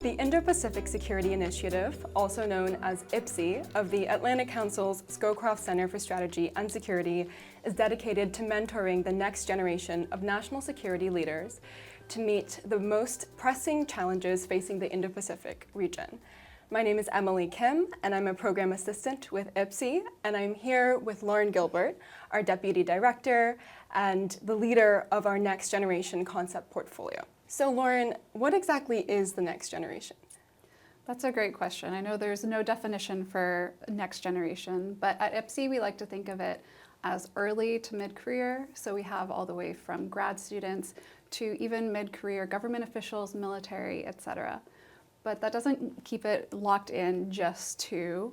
The Indo-Pacific Security Initiative, also known as IPSI, of the Atlantic Council's Scowcroft Center for Strategy and Security, is dedicated to mentoring the next generation of national security leaders to meet the most pressing challenges facing the Indo-Pacific region. My name is Emily Kim, and I'm a program assistant with IPSI, and I'm here with Lauren Gilbert, our deputy director and the leader of our Next Generation concept portfolio. So Lauren, what exactly is the next generation? That's a great question. I know there's no definition for next generation, but at IPSI we like to think of it as early to mid-career. So we have all the way from grad students to even mid-career government officials, military, etc. But that doesn't keep it locked in just to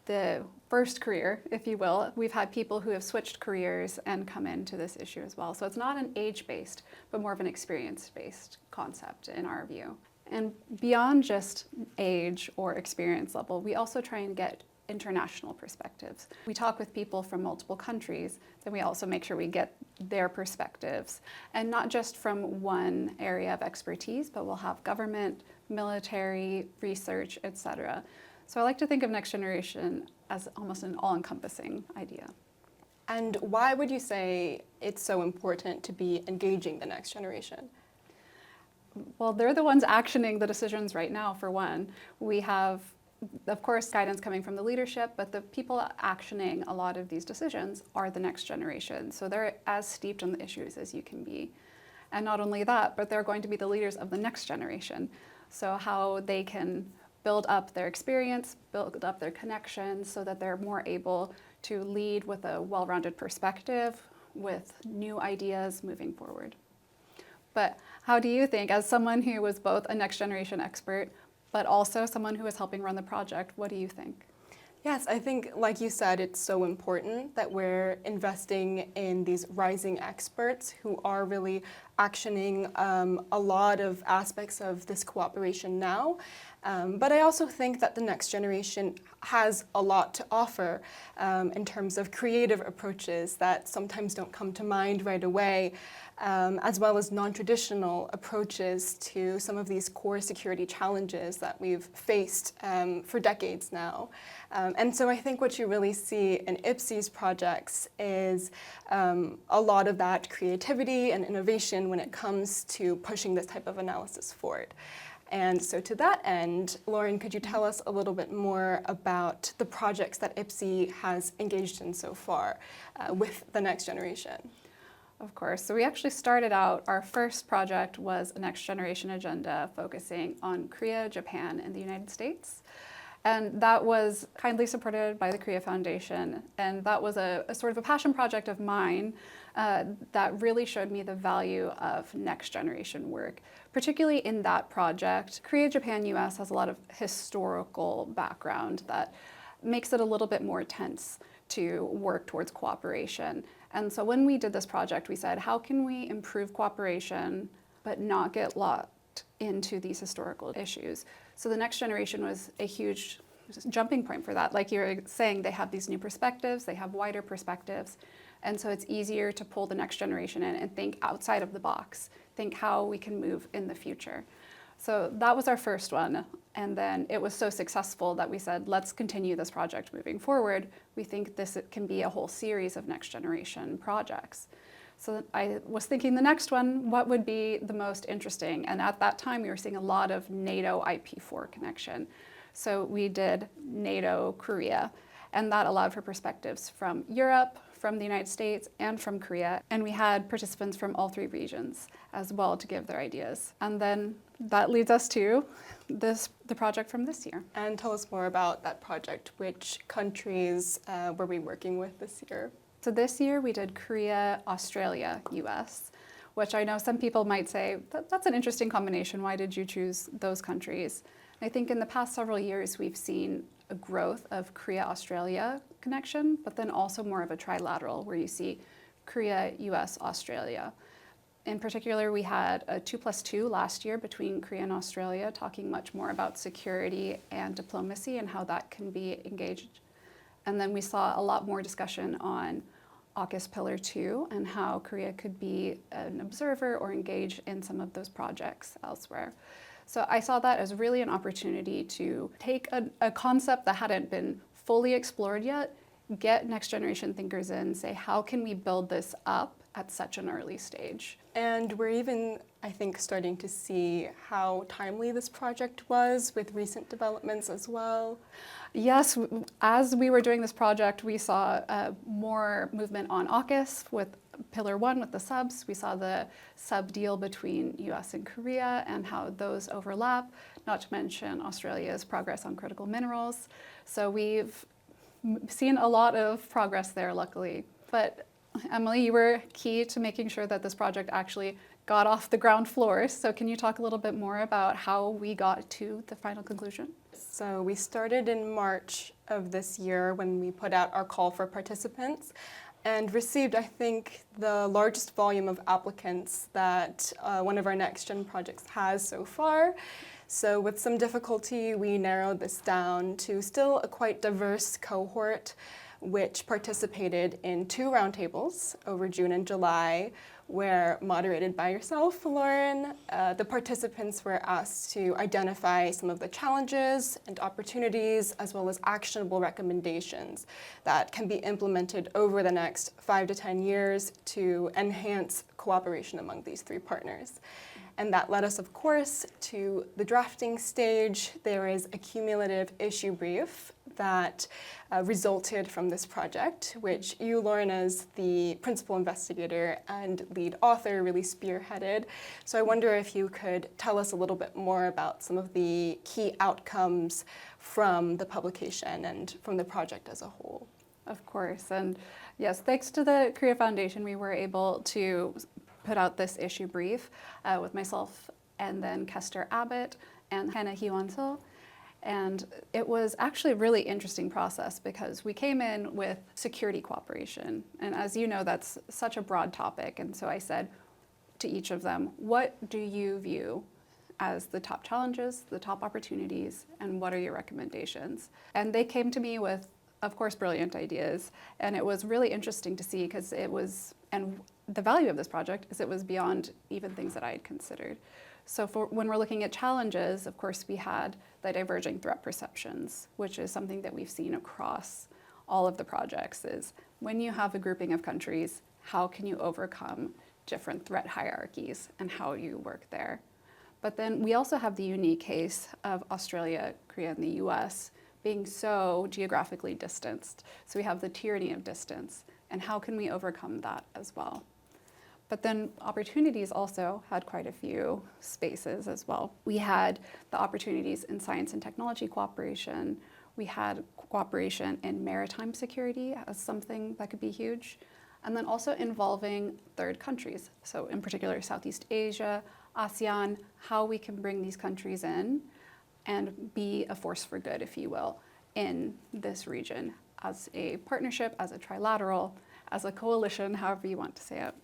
the first career, if you will. We've had people who have switched careers and come into this issue as well. So it's not an age-based, but more of an experience-based concept in our view. And beyond just age or experience level, we also try and get international perspectives. We talk with people from multiple countries, then we also make sure we get their perspectives. And not just from one area of expertise, but we'll have government, military, research, etc. So I like to think of next generation as almost an all-encompassing idea. And why would you say it's so important to be engaging the next generation? Well, they're the ones actioning the decisions right now, for one. We have, of course, guidance coming from the leadership, but the people actioning a lot of these decisions are the next generation. So they're as steeped in the issues as you can be. And not only that, but they're going to be the leaders of the next generation. So how they can build up their experience, build up their connections so that they're more able to lead with a well-rounded perspective, with new ideas moving forward. But how do you think, as someone who was both a next generation expert, but also someone who was helping run the project, what do you think? Yes, I think, like you said, it's so important that we're investing in these rising experts who are really actioning a lot of aspects of this cooperation now. But I also think that the next generation has a lot to offer in terms of creative approaches that sometimes don't come to mind right away, as well as non-traditional approaches to some of these core security challenges that we've faced for decades now. And so I think what you really see in IPSI's projects is a lot of that creativity and innovation when it comes to pushing this type of analysis forward. And so to that end, Lauren, could you tell us a little bit more about the projects that IPSI has engaged in so far with the next generation? Of course. So we actually started out, our first project was a next generation agenda focusing on Korea, Japan, and the United States. And that was kindly supported by the Korea Foundation. And that was a sort of a passion project of mine that really showed me the value of next generation work. Particularly in that project, Korea, Japan, US has a lot of historical background that makes it a little bit more tense to work towards cooperation. And so when we did this project, we said, how can we improve cooperation but not get locked into these historical issues? So the next generation was a huge jumping point for that. Like you were saying, they have these new perspectives, they have wider perspectives, and so it's easier to pull the next generation in and think outside of the box, think how we can move in the future. So that was our first one, and then it was so successful that we said, let's continue this project moving forward. We think this can be a whole series of next generation projects. So I was thinking the next one, what would be the most interesting? And at that time, we were seeing a lot of NATO IP4 connection. So we did NATO Korea, and that allowed for perspectives from Europe, from the United States, and from Korea. And we had participants from all three regions as well to give their ideas. And then that leads us to the project from this year. And tell us more about that project. Which countries were we working with this year? So this year we did Korea, Australia, US, which I know some people might say, that's an interesting combination. Why did you choose those countries? I think in the past several years we've seen a growth of Korea-Australia connection, but then also more of a trilateral where you see Korea, US, Australia. In particular, we had a 2+2 last year between Korea and Australia, talking much more about security and diplomacy and how that can be engaged. And then we saw a lot more discussion on AUKUS Pillar 2 and how Korea could be an observer or engage in some of those projects elsewhere. So I saw that as really an opportunity to take a concept that hadn't been fully explored yet, get next generation thinkers in, say, how can we build this up at such an early stage? And we're even, I think, starting to see how timely this project was with recent developments as well. Yes, as we were doing this project, we saw more movement on AUKUS with Pillar 1 with the subs. We saw the sub deal between US and Korea and how those overlap, not to mention Australia's progress on critical minerals. So we've seen a lot of progress there, luckily. But Emily, you were key to making sure that this project actually got off the ground floor. So can you talk a little bit more about how we got to the final conclusion? So we started in March of this year when we put out our call for participants and received, I think, the largest volume of applicants that one of our Next Gen projects has so far. So with some difficulty, we narrowed this down to still a quite diverse cohort, which participated in 2 roundtables over June and July, where, moderated by yourself, Lauren, the participants were asked to identify some of the challenges and opportunities, as well as actionable recommendations that can be implemented over the next 5 to 10 years to enhance cooperation among these 3 partners. And that led us, of course, to the drafting stage. There is a cumulative issue brief that resulted from this project, which you, Lauren, as the principal investigator and lead author, really spearheaded. So I wonder if you could tell us a little bit more about some of the key outcomes from the publication and from the project as a whole. Of course, and yes, thanks to the Korea Foundation, we were able to put out this issue brief with myself and then Kester Abbott and Hannah Hyewon-sil. And it was actually a really interesting process because we came in with security cooperation. And as you know, that's such a broad topic. And so I said to each of them, what do you view as the top challenges, the top opportunities, and what are your recommendations? And they came to me with, of course, brilliant ideas. And it was really interesting to see because it was, and the value of this project is it was beyond even things that I had considered. So when we're looking at challenges, of course, we had the diverging threat perceptions, which is something that we've seen across all of the projects, is when you have a grouping of countries, how can you overcome different threat hierarchies and how you work there? But then we also have the unique case of Australia, Korea, and the US being so geographically distanced. So we have the tyranny of distance, and how can we overcome that as well? But then opportunities also had quite a few spaces as well. We had the opportunities in science and technology cooperation. We had cooperation in maritime security as something that could be huge. And then also involving 3rd countries. So in particular, Southeast Asia, ASEAN, how we can bring these countries in and be a force for good, if you will, in this region as a partnership, as a trilateral, as a coalition, however you want to say it.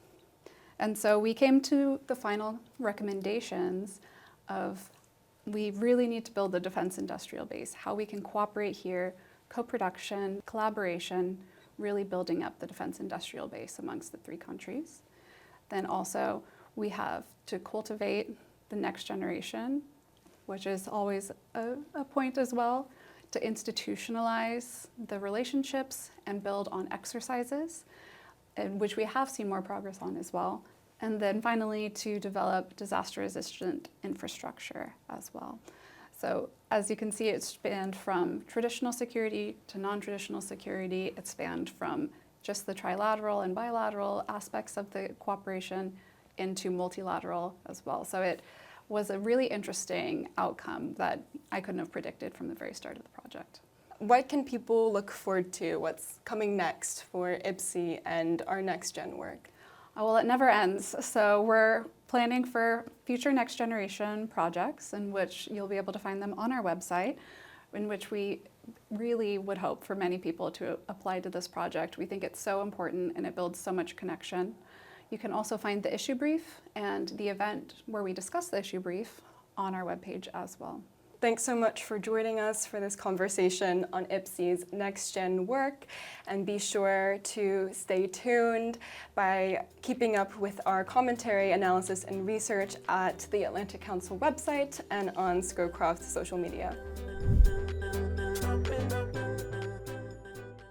And so we came to the final recommendations of we really need to build a defense industrial base, how we can cooperate here, co-production, collaboration, really building up the defense industrial base amongst the 3 countries. Then also we have to cultivate the next generation, which is always a point as well, to institutionalize the relationships and build on exercises, in which we have seen more progress on as well. And then finally, to develop disaster-resistant infrastructure as well. So as you can see, it spanned from traditional security to non-traditional security. It spanned from just the trilateral and bilateral aspects of the cooperation into multilateral as well. So it was a really interesting outcome that I couldn't have predicted from the very start of the project. What can people look forward to? What's coming next for IPSI and our Next Gen work? Well, it never ends. So we're planning for future next generation projects in which you'll be able to find them on our website, in which we really would hope for many people to apply to this project. We think it's so important and it builds so much connection. You can also find the issue brief and the event where we discuss the issue brief on our webpage as well. Thanks so much for joining us for this conversation on IPSI's Next Gen work, and be sure to stay tuned by keeping up with our commentary, analysis, and research at the Atlantic Council website and on Scowcroft's social media.